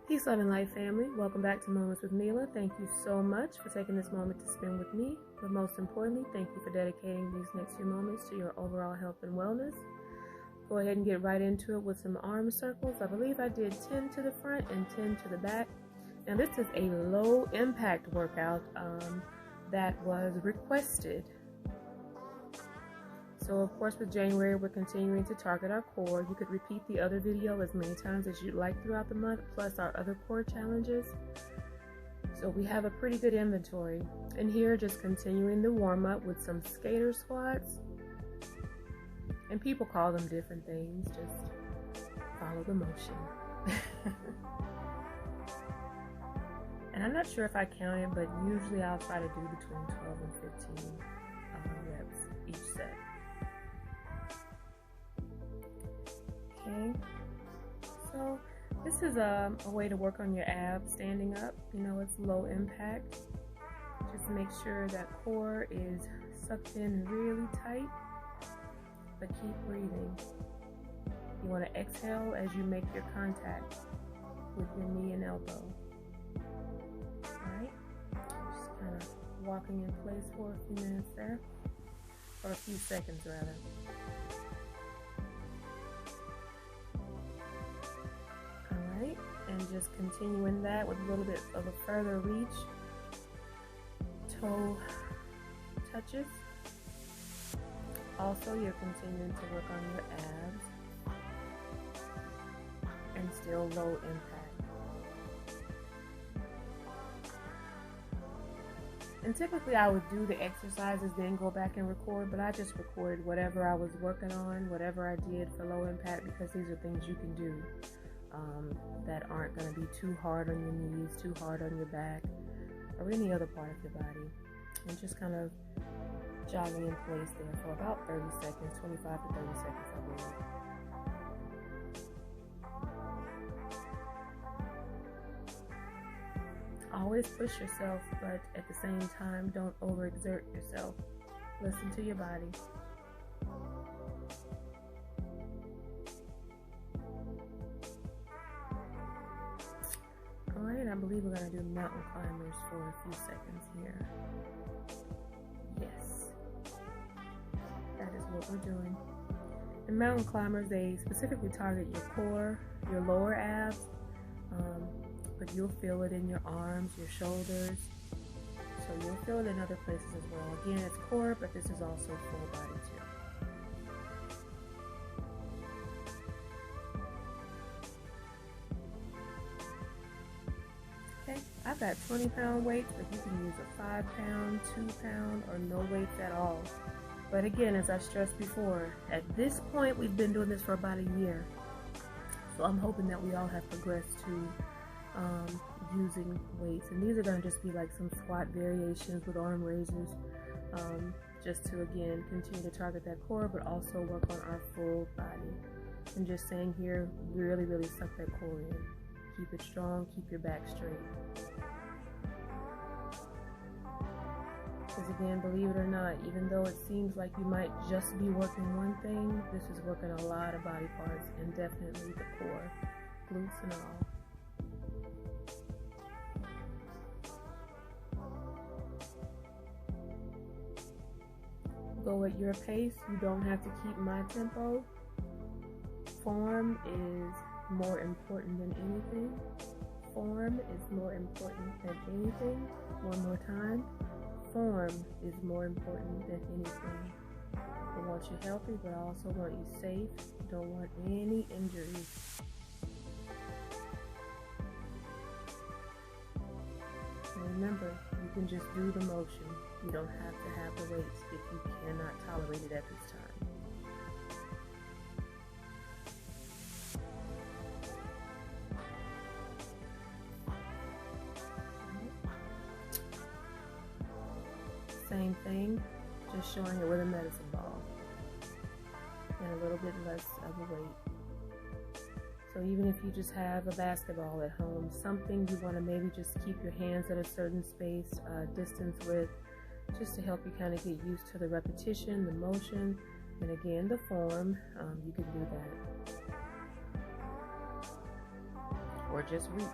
Peace, love, and life, family. Welcome back to Moments with Milah. Thank you so much for taking this moment to spend with me. But most importantly, thank you for dedicating these next few moments to your overall health and wellness. Go ahead and get right into it with some arm circles. I believe I did 10 to the front and 10 to the back. Now this is a low impact workout that was requested. So of course with January, we're continuing to target our core. You could repeat the other video as many times as you'd like throughout the month, plus our other core challenges. So we have a pretty good inventory. And here, just continuing the warm up with some skater squats. And people call them different things, just follow the motion. And I'm not sure if I counted, but usually I'll try to do between 12 and 15 reps each set. Okay, so this is a way to work on your abs standing up. You know, it's low impact. Just make sure that core is sucked in really tight, but keep breathing. You want to exhale as you make your contact with your knee and elbow. Alright, just kind of walking in place for a few minutes there, or a few seconds rather. And just continuing that with a little bit of a further reach. Toe touches. Also, you're continuing to work on your abs and still low impact. And typically I would do the exercises, then go back and record, but I just recorded whatever I was working on, whatever I did for low impact, because these are things you can do. That aren't going to be too hard on your knees, too hard on your back, or any other part of your body. And just kind of jogging in place there for about 30 seconds, 25 to 30 seconds, I believe. Always push yourself, but at the same time, don't overexert yourself. Listen to your body. Alright, I believe we're going to do mountain climbers for a few seconds here. Yes, that is what we're doing. In mountain climbers, they specifically target your core, your lower abs, but you'll feel it in your arms, your shoulders, so you'll feel it in other places as well. Again, it's core, but this is also full body too. I've got 20-pound weights, but you can use a 5-pound, 2-pound, or no weights at all. But again, as I stressed before, at this point, we've been doing this for about a year. So I'm hoping that we all have progressed to using weights. And these are going to just be like some squat variations with arm raisers, just to, again, continue to target that core, but also work on our full body. And just saying here, really, really suck that core in. Keep it strong, keep your back straight. Because again, believe it or not, even though it seems like you might just be working one thing, this is working a lot of body parts, and definitely the core, glutes and all. Go at your pace. You don't have to keep my tempo. Form is more important than anything. Form is more important than anything. One more time. Form is more important than anything. I want you healthy, but I also want you safe. Don't want any injuries. And remember, you can just do the motion. You don't have to have the weights if you cannot tolerate it at this time. Same thing, just showing it with a medicine ball and a little bit less of a weight. So even if you just have a basketball at home, something you want to maybe just keep your hands at a certain space, distance with, just to help you kind of get used to the repetition, the motion, and again the form, you can do that. or just reach.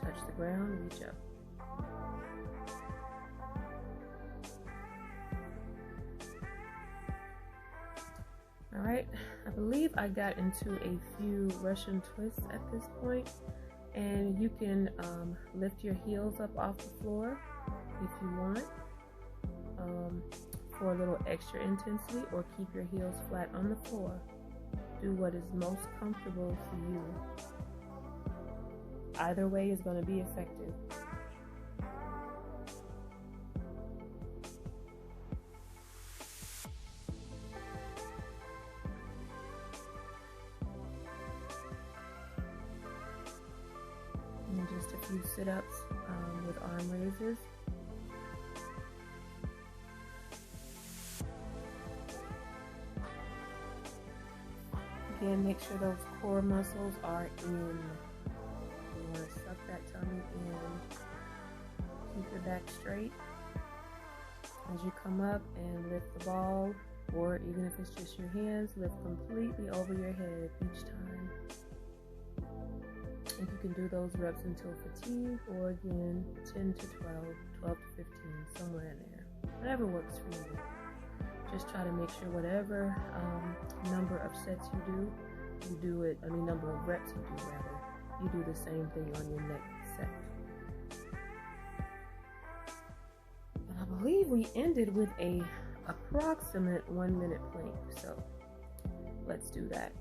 Touch the ground, reach up. All right, I believe I got into a few Russian twists at this point, and you can lift your heels up off the floor if you want for a little extra intensity, or keep your heels flat on the floor. Do what is most comfortable for you. Either way is going to be effective. And just a few sit-ups with arm raises. Again, make sure those core muscles are in. You want to suck that tummy in. Keep your back straight. As you come up and lift the ball, or even if it's just your hands, lift completely over your head each time. And you can do those reps until fatigue, or again, 10 to 12, 12 to 15, somewhere in there. Whatever works for you. Just try to make sure whatever number of sets you do it, number of reps you do rather, you do the same thing on your next set. And I believe we ended with a approximate 1 minute plank, so let's do that.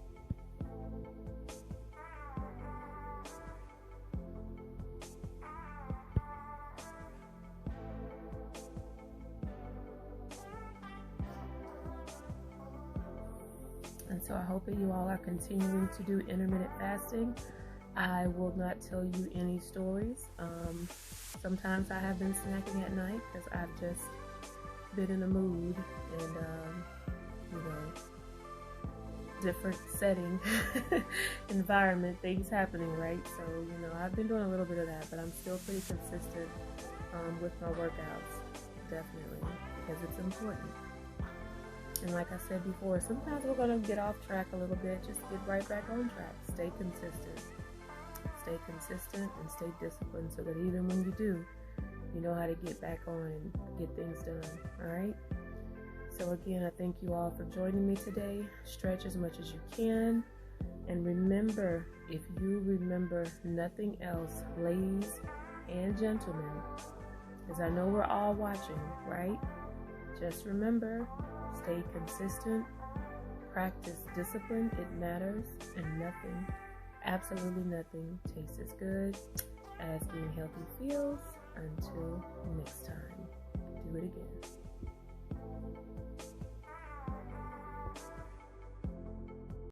And so I hope that you all are continuing to do intermittent fasting. I will not tell you any stories. Sometimes I have been snacking at night because I've just been in a mood and, different setting, environment, things happening, right? So, I've been doing a little bit of that, but I'm still pretty consistent with my workouts, definitely, because it's important. And like I said before, sometimes we're going to get off track a little bit. Just get right back on track. Stay consistent. Stay consistent and stay disciplined so that even when you do, you know how to get back on and get things done. All right? So again, I thank you all for joining me today. Stretch as much as you can. And remember, if you remember nothing else, ladies and gentlemen, because I know we're all watching, right? Just remember, stay consistent, practice discipline, it matters, and nothing, absolutely nothing, tastes as good as being healthy feels. Until next time.